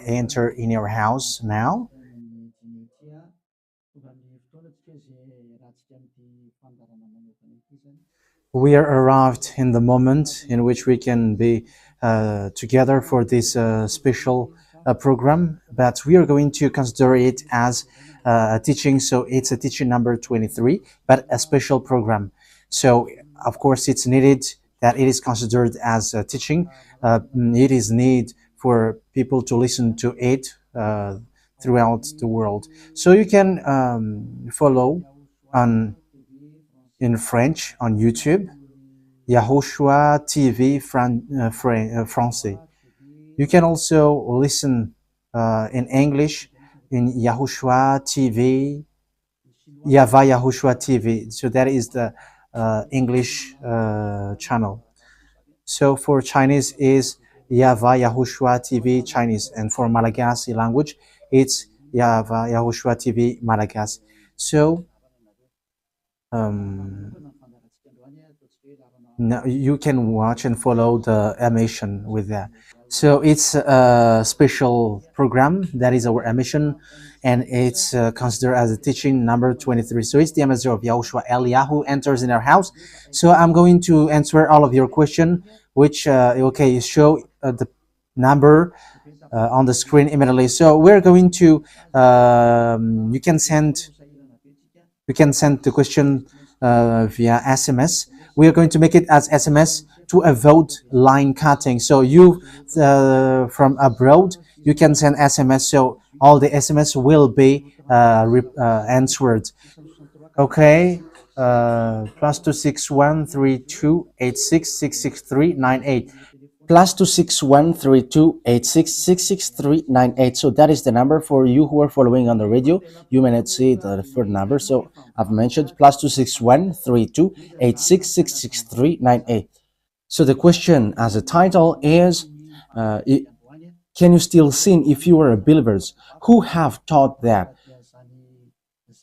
enter in your house now. We are arrived in the moment in which we can be together for this special program, but we are going to consider it as a teaching. So it's a teaching number 23, but a special program. So of course it's needed that it is considered as a teaching. It is need for people to listen to it throughout the world. So you can follow in French on YouTube, YAHOSHUAH TV Français. You can also listen in English in YAHOSHUAH TV, YAHVAH YAHOSHUAH TV. So that is the English channel. So for Chinese is YAHVAH YAHOSHUAH TV Chinese, and for Malagasy language it's YAHVAH YAHOSHUAH TV Malagasy. So now you can watch and follow the emission with that. So it's a special program that is our emission, and it's considered as a teaching number 23. So it's the ambassador of Yahushua Eliyahu enters in our house. So I'm going to answer all of your question, which okay, show the number on the screen immediately. So we're going to you can send the question via SMS. We are going to make it as SMS to avoid line cutting. So you from abroad, you can send SMS. So all the SMS will be answered. Okay. +2613286666398. +2613286666398. So that is the number for you who are following on the radio. You may not see the third number, so I've mentioned +2613286666398. So the question as a title is, can you still sin if you are a believers? Who have taught that?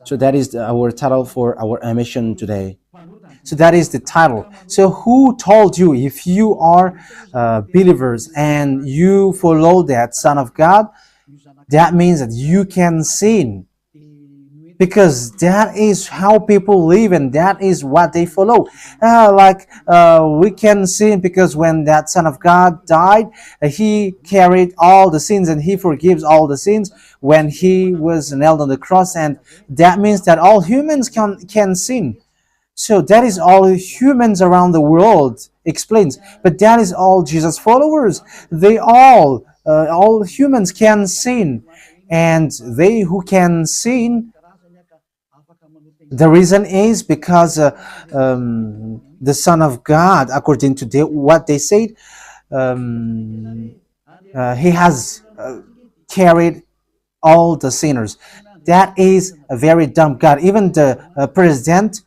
So that is our title for our emission today. So that is the title. So who told you if you are believers and you follow that Son of God, that means that you can sin? Because that is how people live and that is what they follow. We can sin because when that Son of God died, he carried all the sins and he forgives all the sins when he was nailed on the cross, and that means that all humans can sin. So that is all humans around the world explains, but that is all Jesus followers. They all humans can sin, and they who can sin, the reason is because the Son of God, according to what they said, he has carried all the sinners. That is a very dumb God. Even the president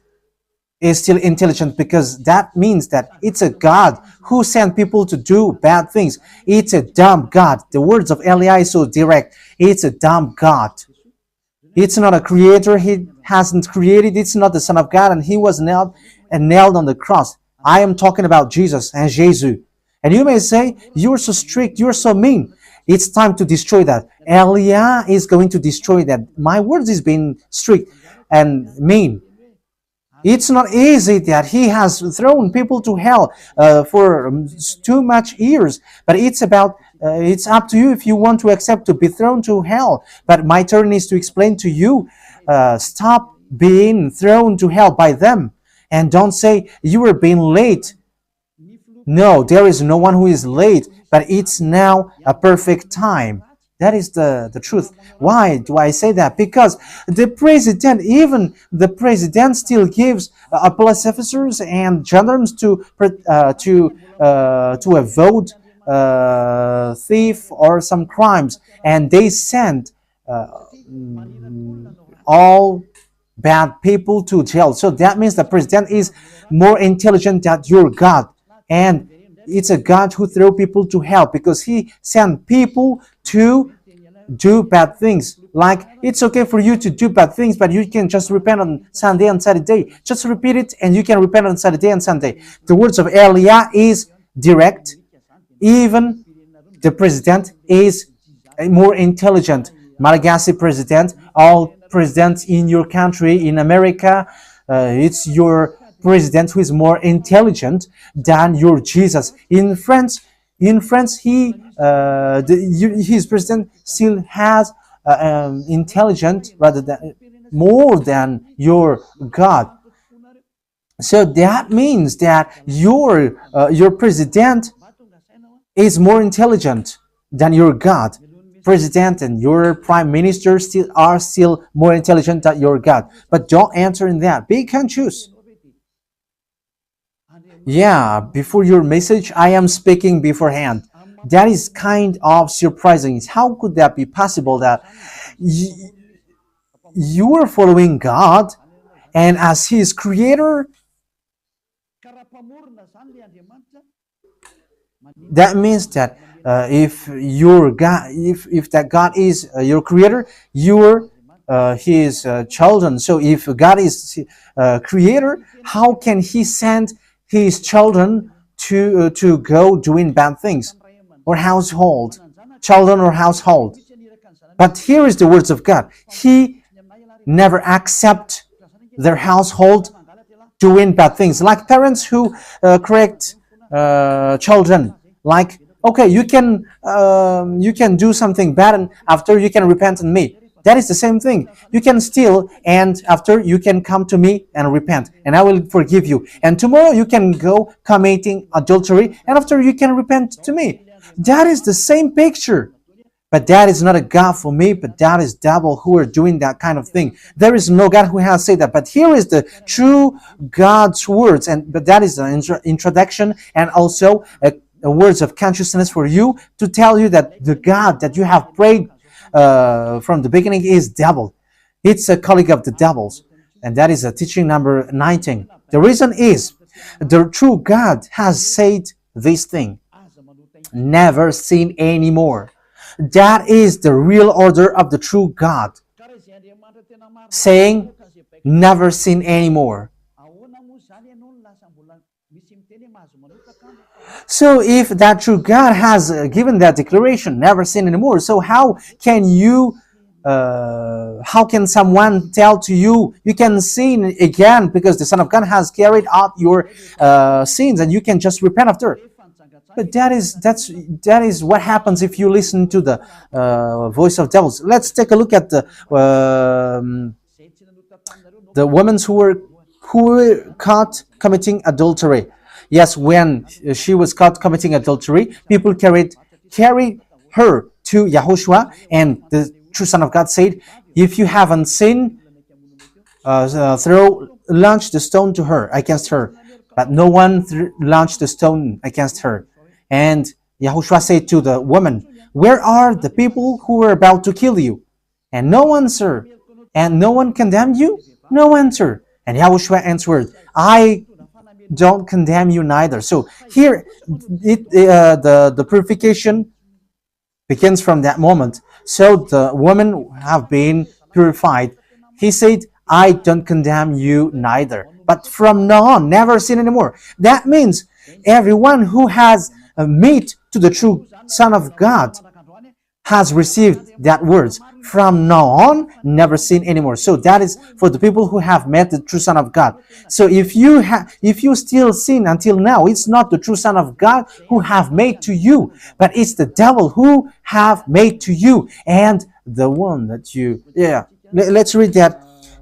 is still intelligent, because that means that it's a God who sent people to do bad things. It's a dumb God. The words of Eli is so direct. It's a dumb God. It's not a creator. He hasn't created. It's not the Son of God, and he was nailed on the cross. I am talking about Jesus and Jesus. And you may say, you're so strict, you're so mean. It's time to destroy that. Elia is going to destroy that. My words is being strict and mean. It's not easy that he has thrown people to hell for too much years, but it's about it's up to you if you want to accept to be thrown to hell. But my turn is to explain to you, stop being thrown to hell by them, and don't say you were being late. No, there is no one who is late, but it's now a perfect time. That is the truth. Why do I say that? Because the president, even the president, still gives police officers and gendarmes to avoid thief or some crimes, and they send all bad people to jail. So that means the president is more intelligent than your God, and it's a God who throw people to hell because he sent people to do bad things. Like, it's okay for you to do bad things, but you can just repent on Sunday and Saturday. Just repeat it and you can repent on Saturday and Sunday. The words of Elia is direct. Even The president is more intelligent. Malagasy president, all presidents in your country, in America, it's your president who is more intelligent than your Jesus. In France, his president still has intelligent rather than more than your God. So that means that your president is more intelligent than your God. President and your prime minister still more intelligent than your God. But don't answer in that. Be conscious. Yeah, before your message, I am speaking beforehand. That is kind of surprising. How could that be possible that you are following God and as His creator, that means that if your God, if that God is your creator, you're His children. So if God is creator, how can He send His children to go doing bad things or children or household? But here is the words of God. He never accept their household doing bad things, like parents who correct children, like, okay, you can do something bad and after you can repent in me. That is the same thing. You can steal and after you can come to me and repent and I will forgive you. And tomorrow you can go committing adultery and after you can repent to me. That is the same picture. But that is not a God for me, but that is devil who are doing that kind of thing. There is no God who has said that. But here is the true God's words, but that is the introduction and also a words of consciousness for you to tell you that the God that you have prayed from the beginning is devil. It's a colleague of the devils. And that is a teaching number 19. The reason is the true God has said this thing. Never sin anymore. That is the real order of the true God, saying never sin anymore. So if that true God has given that declaration, never sin anymore, so how can someone tell to you, you can sin again because the Son of God has carried out your sins and you can just repent after? But that is what happens if you listen to the voice of devils. Let's take a look at the women who were caught committing adultery. Yes, when she was caught committing adultery, people carried her to YAHOSHUAH, and the true Son of God said, "If you haven't sinned, launch the stone to her against her." But no one launched the stone against her. And YAHOSHUAH said to the woman, "Where are the people who were about to kill you?" And no answer. And no one condemned you? No answer. And YAHOSHUAH answered, "I don't condemn you neither." So here, the purification begins from that moment. So the women have been purified. He said, "I don't condemn you neither. But from now on, never sin anymore." That means everyone who has meet to the true Son of God has received that words. From now on, never sin anymore. So that is for the people who have met the true Son of God. So if you still sin until now, it's not the true Son of God who have made to you, but it's the devil who have made to you, and the one that you. Yeah, let's read that.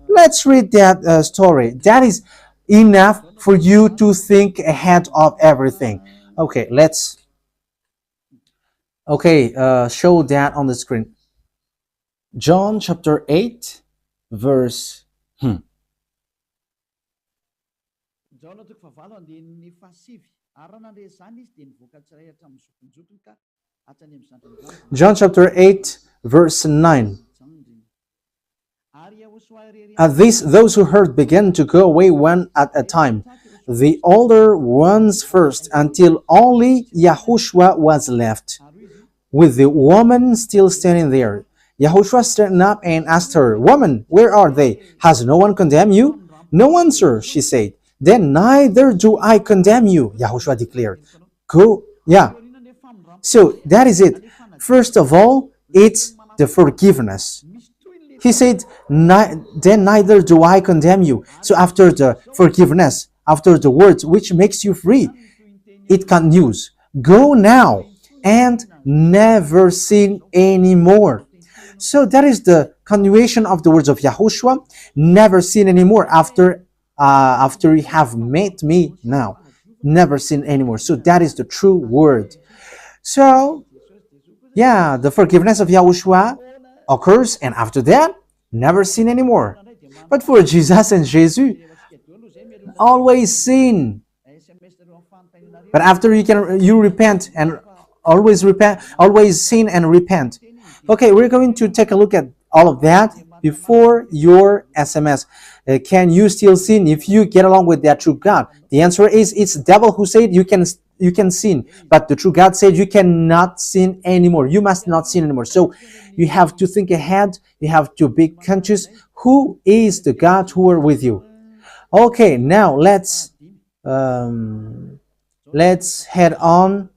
Let's read that story. That is enough for you to think ahead of everything. Okay, show that on the screen. John chapter 8, verse. John chapter 8, verse 9. At this, those who heard began to go away one at a time, the older ones first, until only YAHOSHUAH was left, with the woman still standing there. YAHOSHUAH straightened up and asked her, "Woman, where are they? Has no one condemned you?" "No one, sir," she said. "Then neither do I condemn you," YAHOSHUAH declared. Go, yeah. So that is it. First of all, it's the forgiveness. He said, then neither do I condemn you. So after the forgiveness, after the words which makes you free, it continues. Go now and never sin anymore. So that is the continuation of the words of Yahushua. Never sin anymore after you have met me now. Never sin anymore. So that is the true word. So yeah, the forgiveness of Yahushua occurs, and after that, never sin anymore. But for Jesus and Jesus, always sin. But after you repent and always sin and repent. Okay, we're going to take a look at all of that before your SMS. Can you still sin if you get along with that true God? The answer is it's the devil who said you can sin, but the true God said you cannot sin anymore. You must not sin anymore. So you have to think ahead. You have to be conscious. Who is the God who are with you? Okay, now let's head on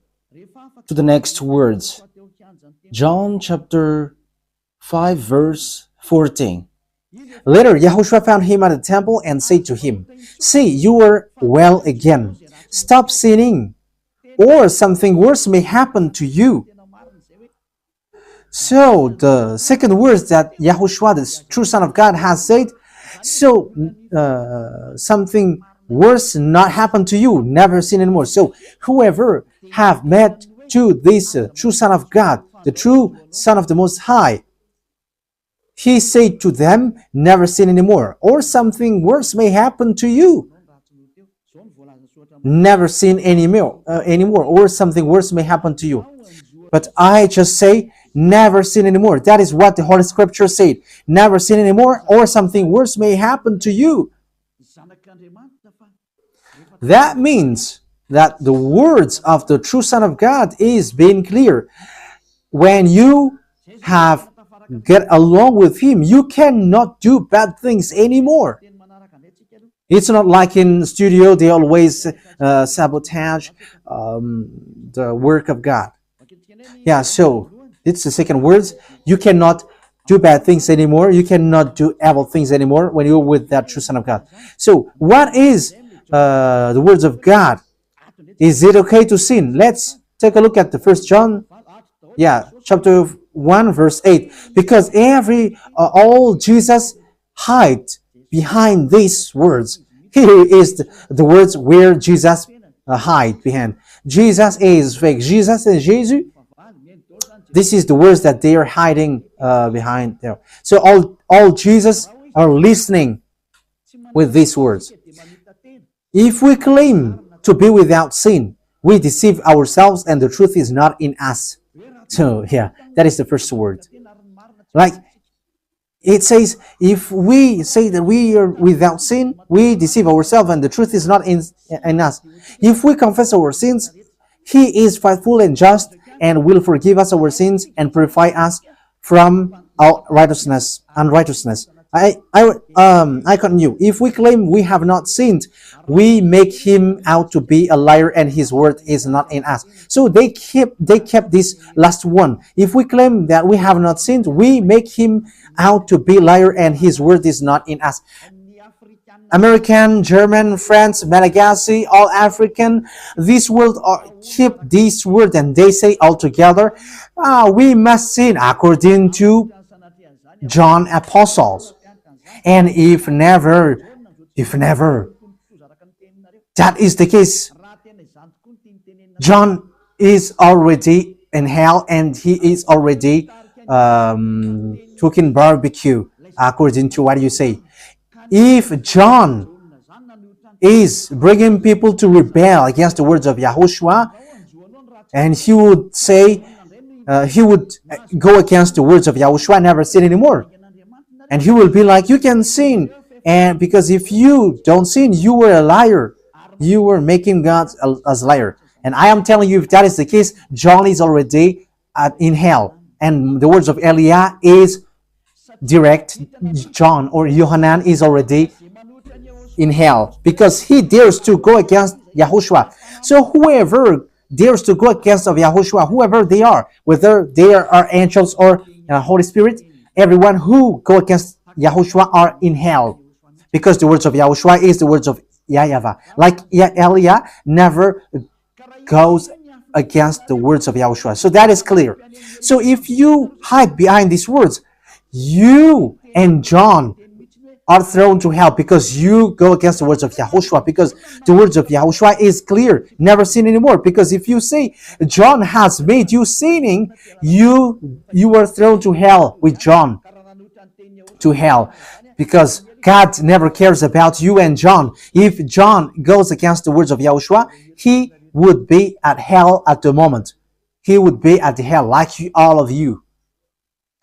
to the next words. John chapter 5 verse 14. Later, Yahushua found him at the temple and said to him, "See, you are well again. Stop sinning, or something worse may happen to you." So, the second words that Yahushua, the true Son of God, has said, so something worse not happen to you, never sin anymore. So, whoever have met to this true Son of God, the true Son of the Most High, he said to them, never sin anymore, or something worse may happen to you. Never sin anymore, or something worse may happen to you. But I just say, never sin anymore. That is what the Holy Scripture said. Never sin anymore, or something worse may happen to you. That means that the words of the true Son of God is being clear. When you have get along with him, you cannot do bad things anymore. It's not like in studio, they always sabotage the work of God. Yeah, so it's the second words. You cannot do bad things anymore. You cannot do evil things anymore when you're with that true Son of God. So what is the words of God? Is it okay to sin? Let's take a look at the First John, chapter 1 verse 8. Because all Jesus hide behind these words. Here is the words where Jesus hide behind. Jesus is fake. Jesus and Jesus, this is the words that they are hiding behind there. So all Jesus are listening with these words. If we claim to be without sin, we deceive ourselves and the truth is not in us. So that is the first word. Like it says, if we say that we are without sin, we deceive ourselves and the truth is not in us. If we confess our sins, he is faithful and just and will forgive us our sins and purify us from all unrighteousness. I continue. If we claim we have not sinned, we make him out to be a liar and his word is not in us. So they kept this last one. If we claim that we have not sinned, we make him out to be a liar and his word is not in us. American, German, French, Malagasy, all African, this world keep this word and they say all together, we must sin according to John Apostles. And if never that is the case, John is already in hell and he is already cooking barbecue according to what you say. If John is bringing people to rebel against the words of Yahushua, and he would say, he would go against the words of Yahushua, never sin anymore. And he will be like, you can sin. And because if you don't sin, you were a liar. You were making God as a liar. And I am telling you, if that is the case, John is already in hell. And the words of Eliah is direct. John or Yohanan is already in hell because he dares to go against Yahushua. So whoever dares to go against of Yahushua, whoever they are, whether they are angels or Holy Spirit, everyone who go against Yahushua are in hell. Because the words of Yahushua is the words of YAHVAH. Like Elia never goes against the words of Yahushua. So that is clear. So if you hide behind these words, you and John are thrown to hell because you go against the words of Yahushua, because the words of Yahushua is clear, never sin anymore. Because if you say John has made you sinning, you are thrown to hell with John, to hell, because God never cares about you and John. If John goes against the words of Yahushua, he would be at hell at the moment. He would be at the hell like all of you.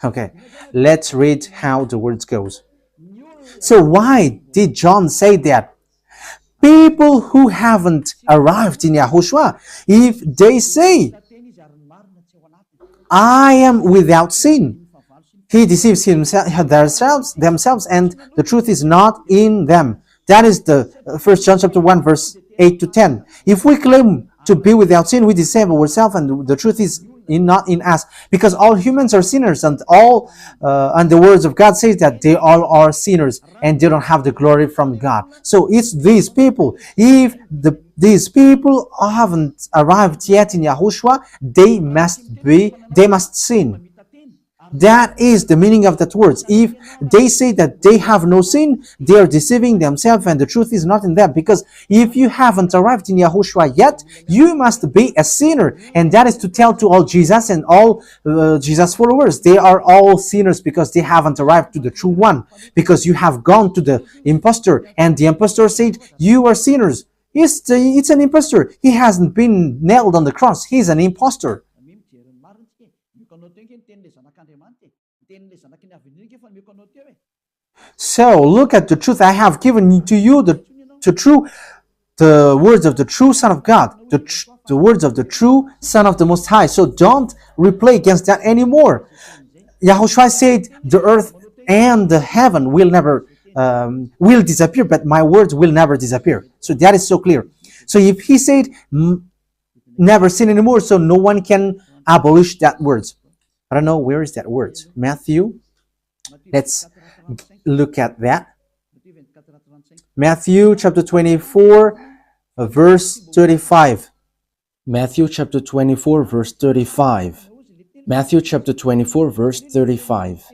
Okay, let's read how the words goes. So why did John say that? People who haven't arrived in Yahushua, if they say, I am without sin, he deceives themselves, and the truth is not in them. That is the 1 John chapter 1, verse 8 to 10. If we claim to be without sin, we deceive ourselves, and the truth is not in us, because all humans are sinners, and the words of God says that they all are sinners and they don't have the glory from God. So it's these people. If these people haven't arrived yet in Yahushua, they must sin. That is the meaning of that words. If they say that they have no sin, they are deceiving themselves, and the truth is not in them. Because if you haven't arrived in Yahushua yet, you must be a sinner. And that is to tell to all Jesus and all Jesus followers. They are all sinners because they haven't arrived to the true one. Because you have gone to the impostor, and the impostor said, you are sinners. It's an impostor. He hasn't been nailed on the cross. He's an impostor. So look at the truth. I have given to you the words of the true Son of God, the words of the true Son of the Most High. So don't replay against that anymore. Yahushua said the earth and the heaven will never will disappear, but my words will never disappear. So that is so clear. So if he said never sin anymore, so no one can abolish that words. I don't know, where is that word? Matthew. Let's look at that. Matthew chapter 24, verse 35. Matthew chapter 24, verse 35. Matthew chapter 24, verse 35.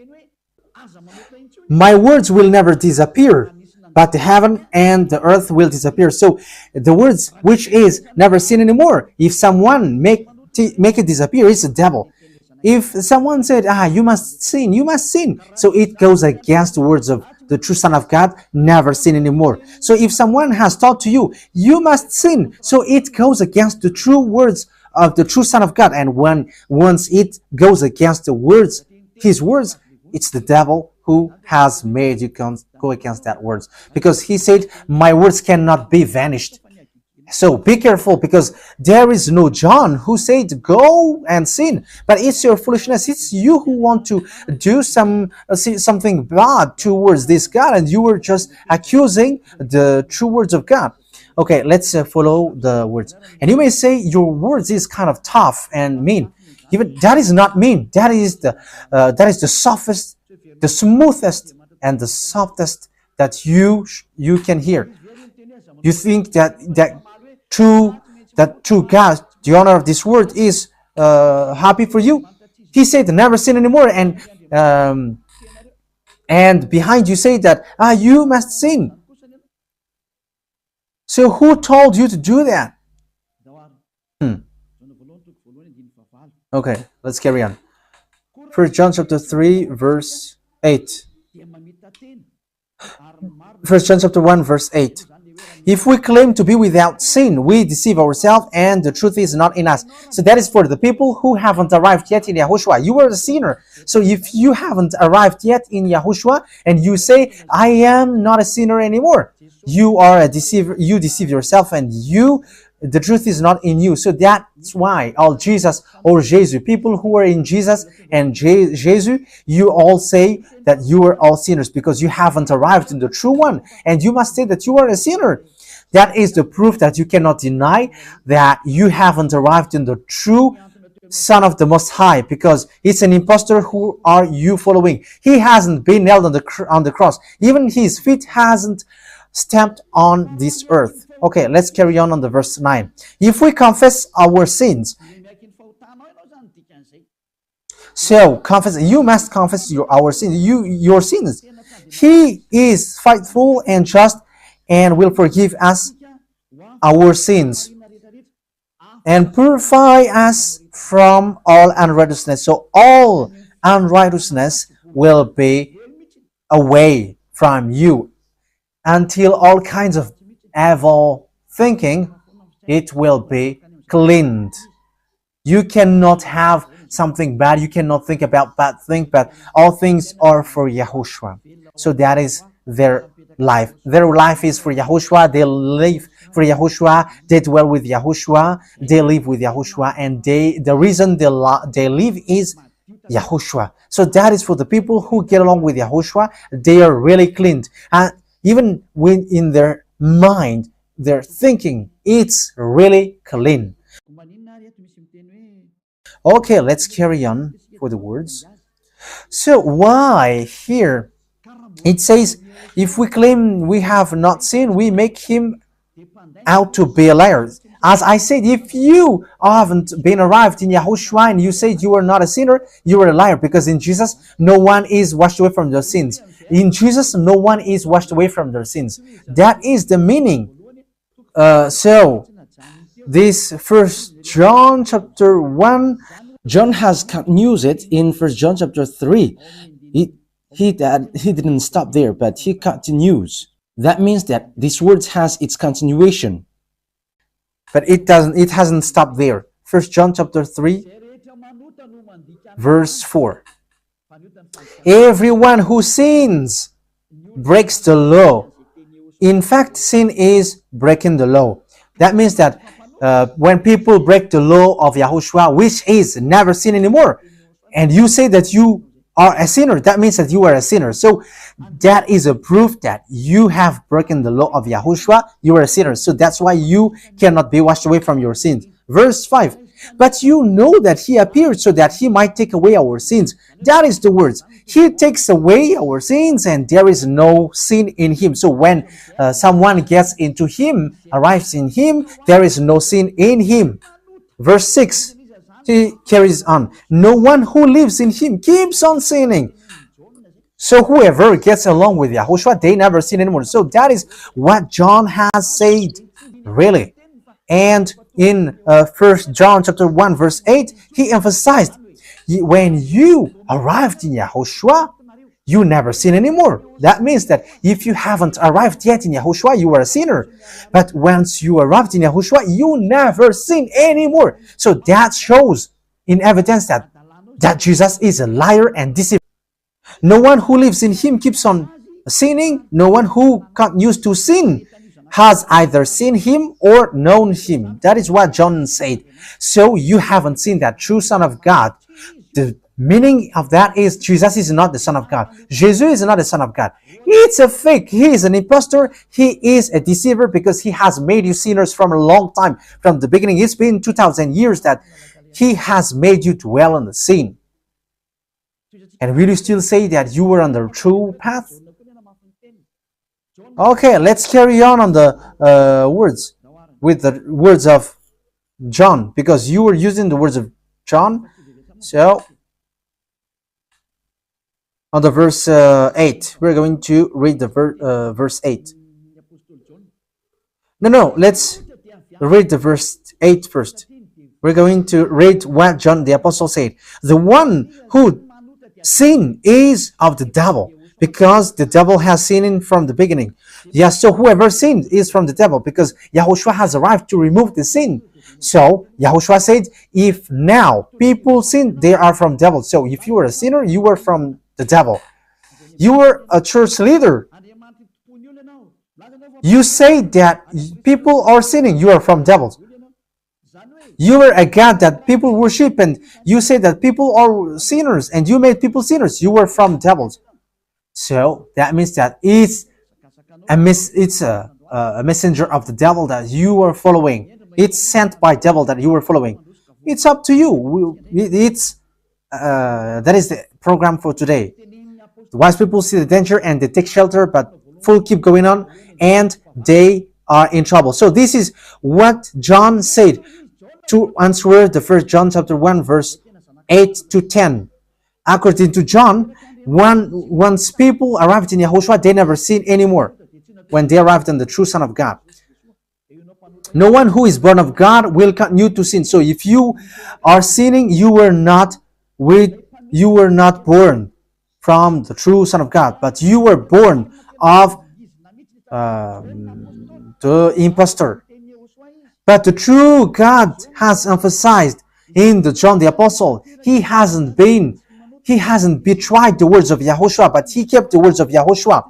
My words will never disappear, but the heaven and the earth will disappear. So the words which is never sin anymore, if someone make it disappear, it's the devil. If someone said, you must sin, you must sin. So it goes against the words of the true Son of God, never sin anymore. So if someone has taught to you, you must sin. So it goes against the true words of the true Son of God. And once it goes against the words, his words, it's the devil who has made you go against that words. Because he said, my words cannot be vanished. So be careful, because there is no John who said go and sin, but it's your foolishness. It's you who want to do something bad towards this God, and you were just accusing the true words of God. Okay, let's follow the words. And you may say your words is kind of tough and mean. Even that is not mean. That is the softest, the smoothest, and the softest that you can hear. You think that true God, the honor of this word, is happy for you? He said never sin anymore, and behind you say that you must sin. So who told you to do that? Okay, let's carry on. 1 John chapter 3, verse 8. 1 John chapter 1, verse 8. If we claim to be without sin, we deceive ourselves, and the truth is not in us. So that is for the people who haven't arrived yet in Yahushua. You are a sinner. So if you haven't arrived yet in Yahushua, and you say, I am not a sinner anymore, you are a deceiver. You deceive yourself, and the truth is not in you. So that's why all Jesus or Jesus, people who are in Jesus and Jesus, you all say that you are all sinners, because you haven't arrived in the true one, and you must say that you are a sinner. That is the proof that you cannot deny that you haven't arrived in the true Son of the Most High, because it's an impostor. Who are you following? He hasn't been nailed on the cross. Even his feet hasn't stamped on this earth. Okay, let's carry on the verse 9. If we confess our sins, so confess, you must confess our sins, your sins. He is faithful and just and will forgive us our sins and purify us from all unrighteousness. So all unrighteousness will be away from you until all kinds of evil thinking, it will be cleaned. You cannot have something bad. You cannot think about bad things, but all things are for Yahushua. So that is their life. Their life is for Yahushua. They live for Yahushua. They dwell with Yahushua. They live with Yahushua. And the reason they live is Yahushua. So that is for the people who get along with Yahushua. They are really cleaned. And even when in their mind, their thinking, it's really clean. Okay, let's carry on for the words. So why here it says, if we claim we have not sinned, we make him out to be a liar. As I said, if you haven't been arrived in Yahushua and you say you are not a sinner, you are a liar, because in Jesus, no one is washed away from their sins. In Jesus, no one is washed away from their sins. That is the meaning. So, this First John chapter 1, John has used it in First John chapter 3. He didn't stop there, but he continues. That means that this word has its continuation. But it hasn't stopped there. First John chapter 3, verse 4. Everyone who sins breaks the law. In fact, sin is breaking the law. That means that when people break the law of Yahushua, which is never sin anymore, and you say that you are a sinner, that means that you are a sinner. So that is a proof that you have broken the law of Yahushua. You are a sinner. So that's why you cannot be washed away from your sins. Verse 5. But you know that he appeared so that he might take away our sins. That is the words. He takes away our sins, and there is no sin in him. So when someone gets into him, arrives in him, there is no sin in him. Verse 6, he carries on. No one who lives in him keeps on sinning. So whoever gets along with Yahushua, they never sin anymore. So that is what John has said, really. And in 1 John chapter 1 verse 8, he emphasized, when you arrived in Yahushua, you never sin anymore. That means that if you haven't arrived yet in Yahushua, you are a sinner. But once you arrived in Yahushua, you never sin anymore. So that shows in evidence that Jesus is a liar and deceiver. No one who lives in him keeps on sinning. No one who continues to sin has either seen him or known him. That is what John said. So you haven't seen that true Son of God. The meaning of that is Jesus is not the Son of God. Jesus is not the Son of God. It's a fake. He is an impostor. He is a deceiver, because he has made you sinners from a long time. From the beginning, it's been 2,000 years that he has made you dwell on the sin. And will you still say that you were on the true path? Okay, let's carry on the words, with the words of John, because you were using the words of John. So, on the verse 8, we're going to read the verse 8. No, let's read the verse 8 first. We're going to read what John the Apostle said. The one who sinned is of the devil, because the devil has sinned from the beginning. Yes, so whoever sinned is from the devil, because Yahushua has arrived to remove the sin. So Yahushua said, if now people sin, they are from devil. So if you were a sinner, you were from the devil. You were a church leader. You say that people are sinning, you are from devils. You were a God that people worship, and you say that people are sinners, and you made people sinners, you were from devils. So that means that it's a a messenger of the devil that you are following. It's sent by devil that you are following. It's up to you. It's that is the program for today. The wise people see the danger and they take shelter, but fool keep going on and they are in trouble. So this is what John said to answer the first John chapter 1 verse 8 to 10. According to John, once people arrived in Yahushua, they never sin anymore when they arrived in the true Son of God. No one who is born of God will continue to sin. So if you are sinning, you were not born from the true Son of God, but you were born of the impostor. But the true God has emphasized in the John the Apostle, he hasn't betrayed the words of Yahushua, but he kept the words of Yahushua.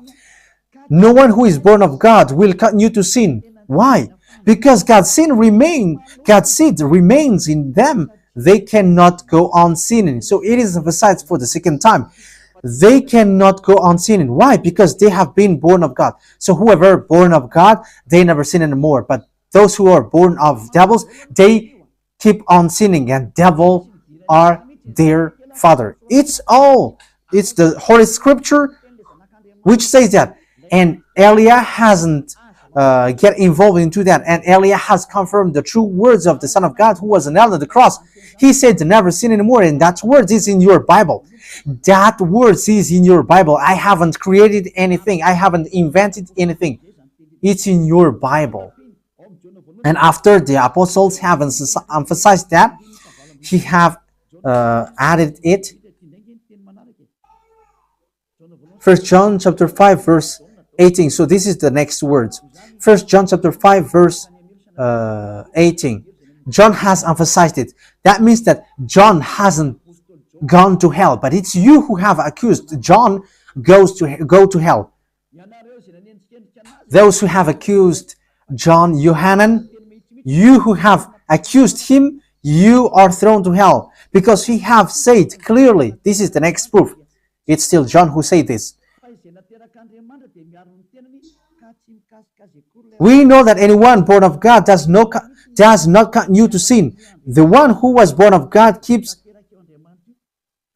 No one who is born of God will continue to sin. Why? Because God's seed remains in them. They cannot go on sinning. So it is emphasized for the second time. They cannot go on sinning. Why? Because they have been born of God. So whoever born of God, they never sin anymore. But those who are born of devils, they keep on sinning, and devil are their father. It's the Holy Scripture which says that. And Elia hasn't get involved into that. And Elia has confirmed the true words of the Son of God who was nailed on the cross. He said to never sin anymore, and that word is in your Bible. That word is in your Bible. I haven't created anything. I haven't invented anything. It's in your Bible. And after the apostles have emphasized that, he have added it. 1 John chapter 5 verse 18. So this is the next words. 1 John chapter 5 verse 18. John has emphasized it. That means that John hasn't gone to hell, but it's you who have accused John go to hell. Those who have accused John Yohanan, you who have accused him, you are thrown to hell, because he have said clearly. This is the next proof. It's still John who said this. We know that anyone born of God does not continue to sin. The one who was born of God keeps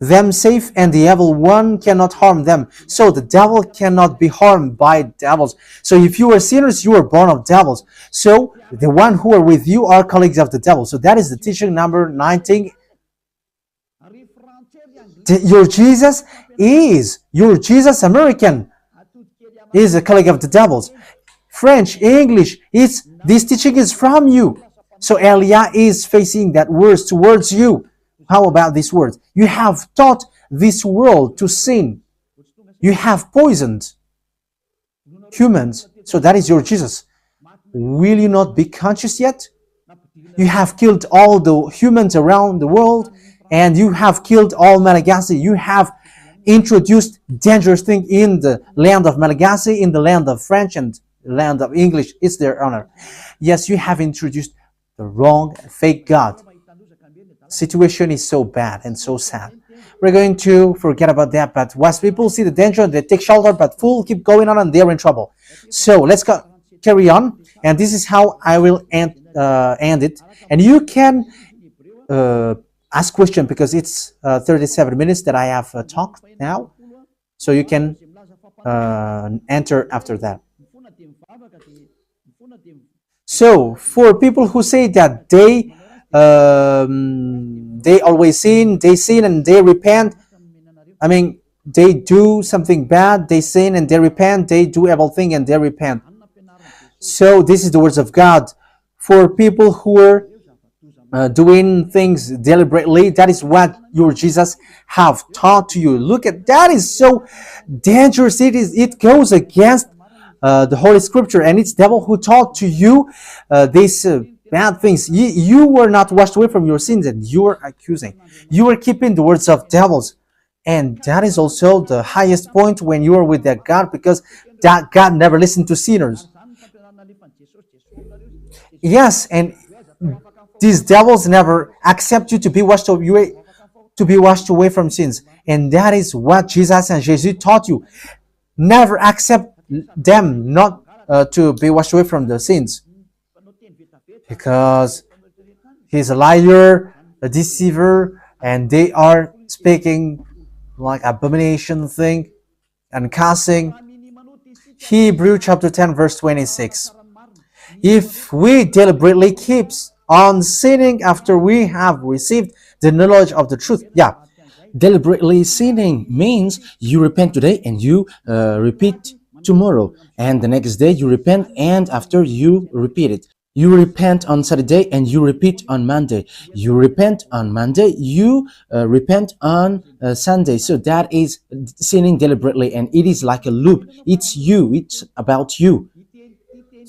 them safe, and the evil one cannot harm them. So the devil cannot be harmed by devils. So if you are sinners, you are born of devils. So the one who are with you are colleagues of the devil. So that is the teaching number 19. Your Jesus American is a colleague of the devils. French, English, this teaching is from you. So Elia is facing that words towards you. How about these words? You have taught this world to sin. You have poisoned humans. So that is your Jesus. Will you not be conscious yet? You have killed all the humans around the world, and you have killed all Malagasy. You have introduced dangerous things in the land of Malagasy, in the land of French, and the land of English. It's their honor. Yes, you have introduced the wrong, fake God. Situation is so bad and so sad. We're going to forget about that, but once people see the danger, they take shelter, but fools keep going on and they're in trouble. So let's carry on, and this is how I will end it. And you can ask question, because it's 37 minutes that I have talked now, so you can enter after that. So for people who say that they always sin, and they repent. I mean, they do something bad, they sin and they repent. They do evil thing and they repent. So this is the words of God. For people who are doing things deliberately, that is what your Jesus have taught to you. Look at that, is so dangerous. It goes against the Holy Scripture, and it's devil who taught to you these bad things. You were not washed away from your sins, and you are accusing. You are keeping the words of devils, and that is also the highest point when you are with that God, because that God never listened to sinners. Yes, and these devils never accept you to be washed away from sins, and that is what Jesus and Jesus taught you. Never accept them, not to be washed away from the sins, because he's a liar, a deceiver, and they are speaking like abomination thing and cussing. Hebrew chapter 10 verse 26. If we deliberately keep on sinning after we have received the knowledge of the truth, Deliberately sinning means you repent today and you repeat tomorrow, and the next day you repent, and after you repeat it. You repent on Saturday and you repeat on Monday. You repent on Monday, you repent on Sunday. So that is sinning deliberately, and it is like a loop. It's you, it's about you.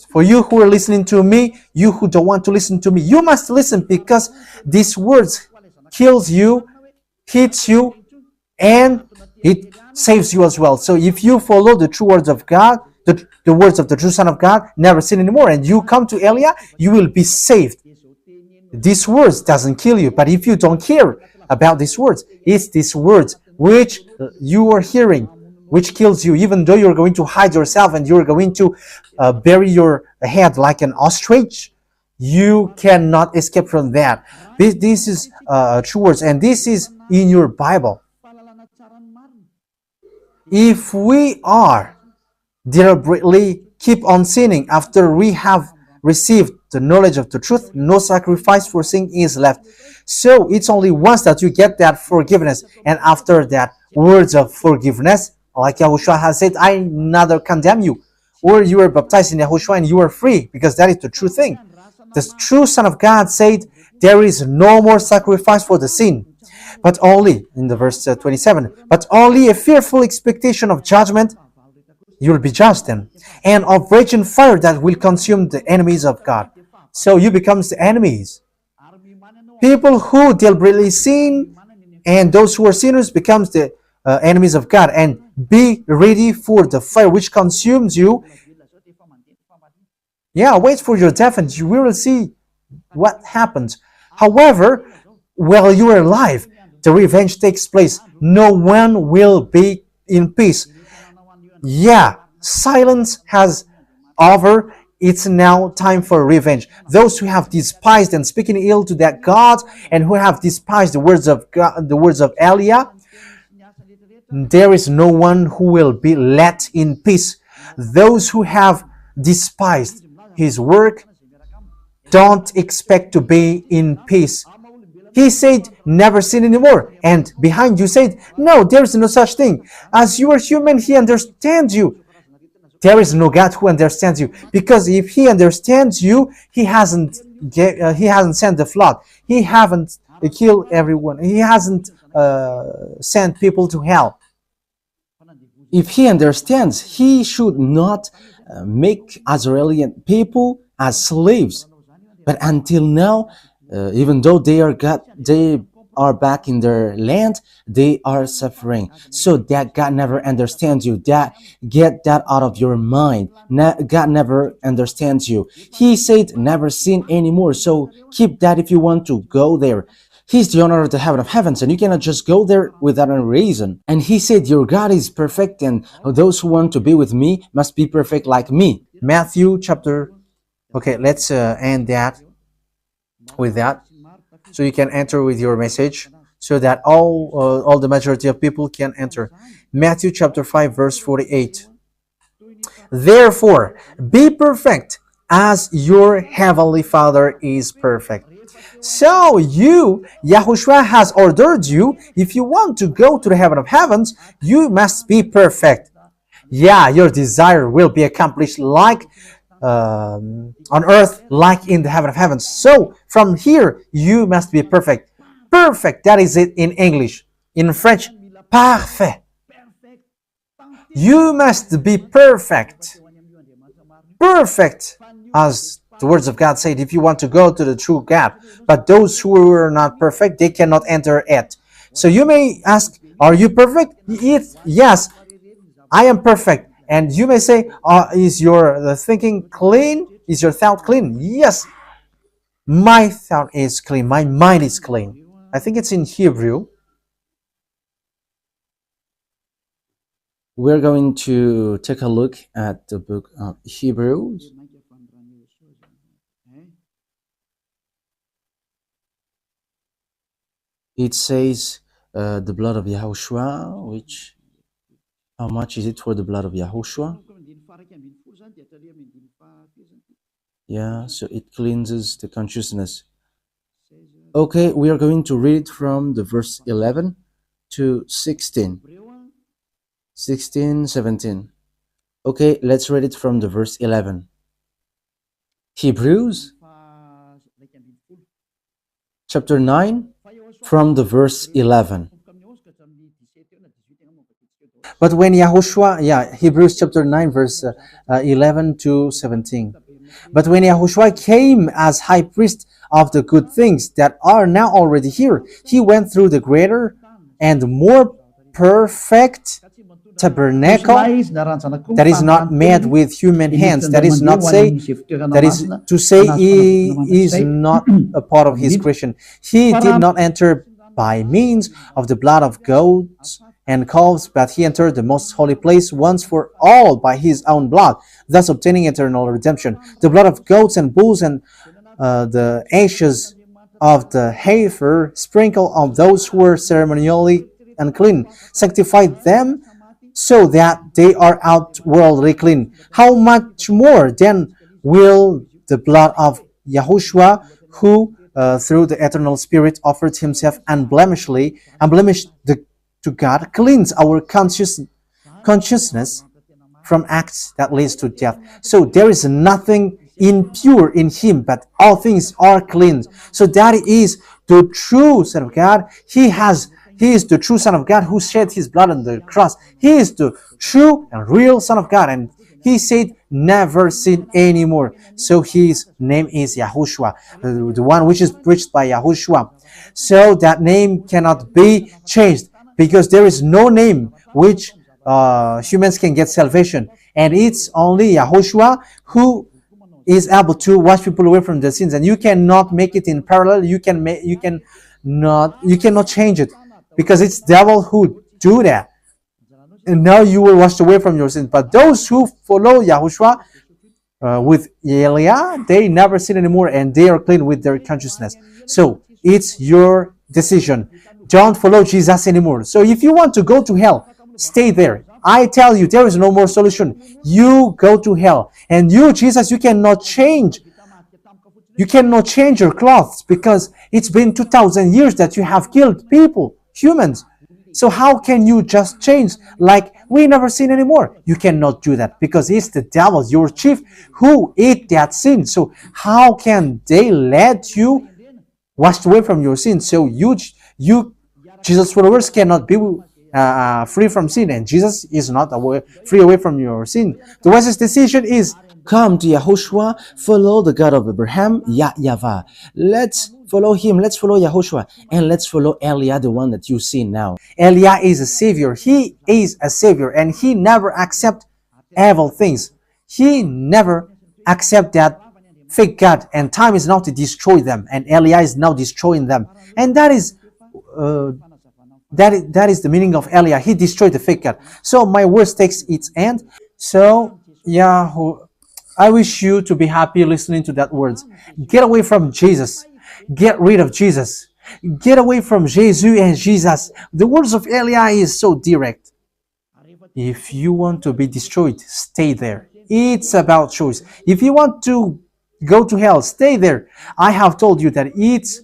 for you who are listening to me, you who don't want to listen to me, you must listen, because these words kills you, hits you, and it saves you as well. So if you follow the true words of God, the words of the true Son of God, never sin anymore, and you come to Elia, you will be saved. These words doesn't kill you, but if you don't care about these words, it's these words which you are hearing which kills you, even though you're going to hide yourself and you're going to bury your head like an ostrich. You cannot escape from that. This is true words, and this is in your Bible. If we are deliberately keep on sinning after we have received the knowledge of the truth, no sacrifice for sin is left. So it's only once that you get that forgiveness, and after that words of forgiveness, like YAHOSHUAH has said, I neither condemn you, or you are baptized in YAHOSHUAH and you are free, because that is the true thing. The true Son of God said, there is no more sacrifice for the sin, but only, in the verse 27, but only a fearful expectation of judgment. You will be judged then, and of raging fire that will consume the enemies of God. So you become the enemies. People who deliberately sin and those who are sinners becomes the enemies of God, and be ready for the fire which consumes you. Wait for your death and you will see what happens. However, while you are alive, the revenge takes place. No one will be in peace. Silence has over. It's now time for revenge. Those who have despised and speaking ill to that God, and who have despised the words of God, the words of Elia, there is no one who will be let in peace. Those who have despised his work don't expect to be in peace. He said, never sin anymore. And behind you said, no, there is no such thing. As you are human, he understands you. There is no God who understands you. Because if he understands you, he hasn't sent the flood. He hasn't killed everyone. He hasn't sent people to hell. If he understands, he should not make Israeli people as slaves. But until now, even though they are back in their land, they are suffering. So that God never understands you. That get that out of your mind. God never understands you. He said never sin anymore. So keep that if you want to go there. He's the owner of the heaven of heavens, and you cannot just go there without a reason. And he said, your God is perfect, and those who want to be with me must be perfect like me. Matthew chapter... Okay, let's end that with that, so you can enter with your message, so that all the majority of people can enter. Matthew chapter 5 verse 48. Therefore, be perfect as your heavenly Father is perfect. So YAHOSHUAH has ordered you, if you want to go to the heaven of heavens, you must be perfect. Your desire will be accomplished like on earth, like in the heaven of heavens. So from here, you must be perfect. Perfect, that is it in English. In French, parfait. You must be perfect. Perfect, as the words of God said, if you want to go to the true God. But those who are not perfect, they cannot enter it. So you may ask, are you perfect? Yes, I am perfect. And you may say, is your thinking clean? Is your thought clean? Yes, my thought is clean. My mind is clean. I think it's in Hebrew. we're going to take a look at the book of Hebrews. It says the blood of Yahushua, which, how much is it for the blood of Yahushua? Yeah, so it cleanses the consciousness. Okay, we are going to read from the verse 11 to 16. 16, 17. Okay, let's read it from the verse 11. Hebrews chapter 9 from the verse 11. But when Yahushua, Hebrews chapter 9, verse 11 to 17. But when Yahushua came as high priest of the good things that are now already here, he went through the greater and more perfect tabernacle that is not made with human hands. That is not say, that is to say, he is not a part of his creation. He did not enter by means of the blood of goats and calves, but he entered the most holy place once for all by his own blood, thus obtaining eternal redemption. The blood of goats and bulls and the ashes of the heifer sprinkled on those who were ceremonially unclean, sanctified them so that they are outwardly clean. How much more then will the blood of Yahushua, who through the eternal Spirit offered himself unblemished to God, cleanse our consciousness from acts that leads to death. So there is nothing impure in him, but all things are clean. So that is the true Son of God. He is the true Son of God who shed his blood on the cross. He is the true and real Son of God, and he said, never sin anymore. So his name is Yahushua, the one which is preached by Yahushua. So that name cannot be changed, because there is no name which humans can get salvation, and it's only Yahushua who is able to wash people away from their sins. And you cannot make it in parallel. You cannot change it, because it's devil who do that. And now you will wash away from your sins. But those who follow Yahushua with Elia, they never sin anymore, and they are clean with their consciousness. So it's your decision. Don't follow Jesus anymore. So if you want to go to hell, stay there. I tell you, there is no more solution. You go to hell. And you, Jesus, you cannot change. You cannot change your clothes, because it's been 2,000 years that you have killed people, humans. So how can you just change like we never sin anymore? You cannot do that, because it's the devil, your chief, who ate that sin. So how can they let you washed away from your sin? So you Jesus followers cannot be free from sin, and Jesus is not free away from your sin. The wisest decision is come to Yahushua, follow the God of Abraham, YAHVAH. Let's follow him, let's follow Yahushua, and let's follow Elia, the one that you see now. Elia is a savior. He is a savior, and he never accept evil things. He never accept that fake God, and time is now to destroy them, and Elia is now destroying them. And that is the meaning of Elia. He destroyed the fake God. So my words takes its end. So I wish you to be happy listening to that words. Get away from Jesus. Get rid of Jesus. Get away from Jesus and Jesus. The words of Elia is so direct. If you want to be destroyed, stay there. It's about choice. If you want to go to hell, stay there. I have told you that it's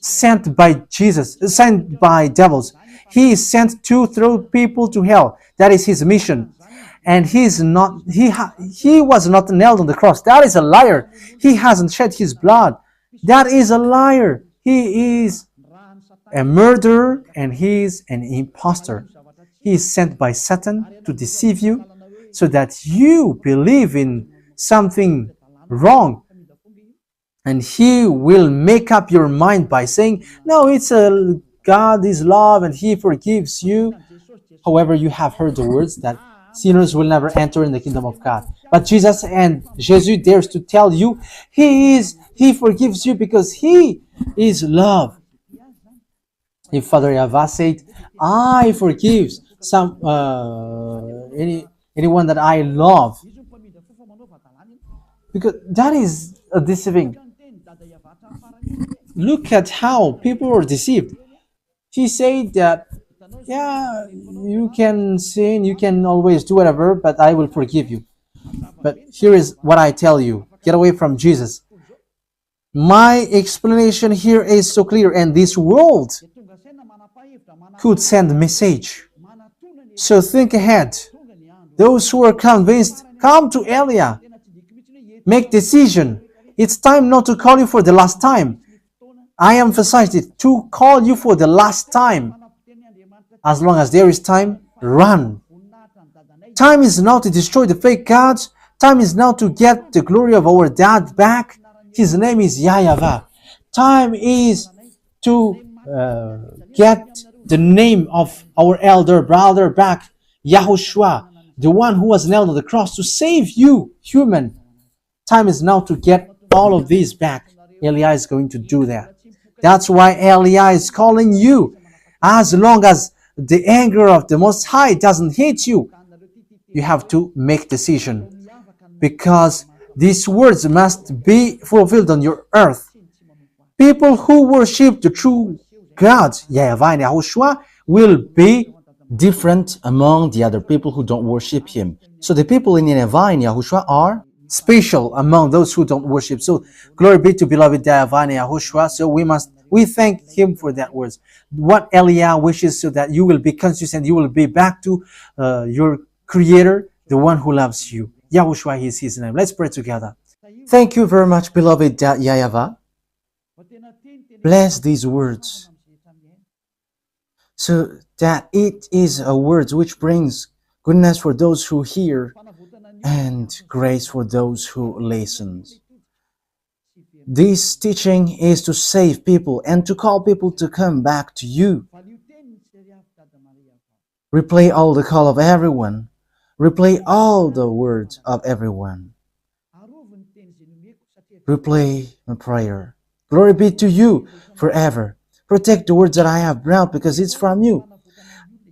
sent by Jesus, sent by devils. He is sent to throw people to hell. That is his mission. And he was not nailed on the cross. That is a liar. He hasn't shed his blood. That is a liar. He is a murderer, and he is an impostor. He is sent by Satan to deceive you, so that you believe in something wrong. And he will make up your mind by saying, no, God is love and he forgives you. However, you have heard the words that sinners will never enter in the kingdom of God. But Jesus dares to tell you, he forgives you because he is love. If Father YAHVAH said, I forgives, some anyone that I love, because that is deceiving. Look at how people are deceived. He said that, yeah, you can sin, you can always do whatever, but I will forgive you. But here is what I tell you: get away from Jesus. My explanation here is so clear, and this world could send a message. So think ahead. Those who are convinced, come to Elia. Make decision. It's time not to call you for the last time. I emphasized it, to call you for the last time. As long as there is time, run. Time is now to destroy the fake gods. Time is now to get the glory of our dad back. His name is YAHVAH. Time is to get the name of our elder brother back, YAHOSHUAH, the one who was nailed on the cross to save you, human. Time is now to get all of these back. Elia is going to do that. That's why Elia is calling you. As long as the anger of the Most High doesn't hit you, you have to make decision, because these words must be fulfilled on your earth. People who worship the true God, YAHVAH and YAHOSHUAH, will be different among the other people who don't worship him. So the people in YAHVAH and YAHOSHUAH are special among those who don't worship. So glory be to beloved YAHVAH and YAHOSHUAH. So we thank him for that words. What Elia wishes, so that you will be consistent, you will be back to your Creator, the one who loves you. YAHOSHUAH is his name. Let's pray together. Thank you very much, beloved YAHVAH. Bless these words, so that it is a word which brings goodness for those who hear and grace for those who listen. This teaching is to save people and to call people to come back to you. Replay all the call of everyone. Replay all the words of everyone. Replay a prayer. Glory be to you forever. Protect the words that I have brought, because it's from you.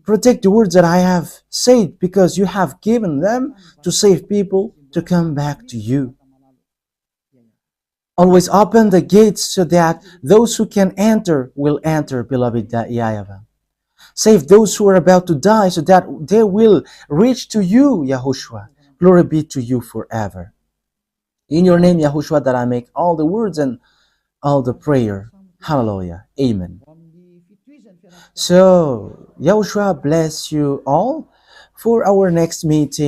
Protect the words that I have said, because you have given them to save people to come back to you. Always open the gates so that those who can enter will enter, beloved YAHVAH. Save those who are about to die, so that they will reach to you, YAHOSHUAH. Glory be to you forever. In your name, YAHOSHUAH, that I make all the words and all the prayer. Hallelujah. Amen. So, YAHOSHUAH bless you all for our next meeting.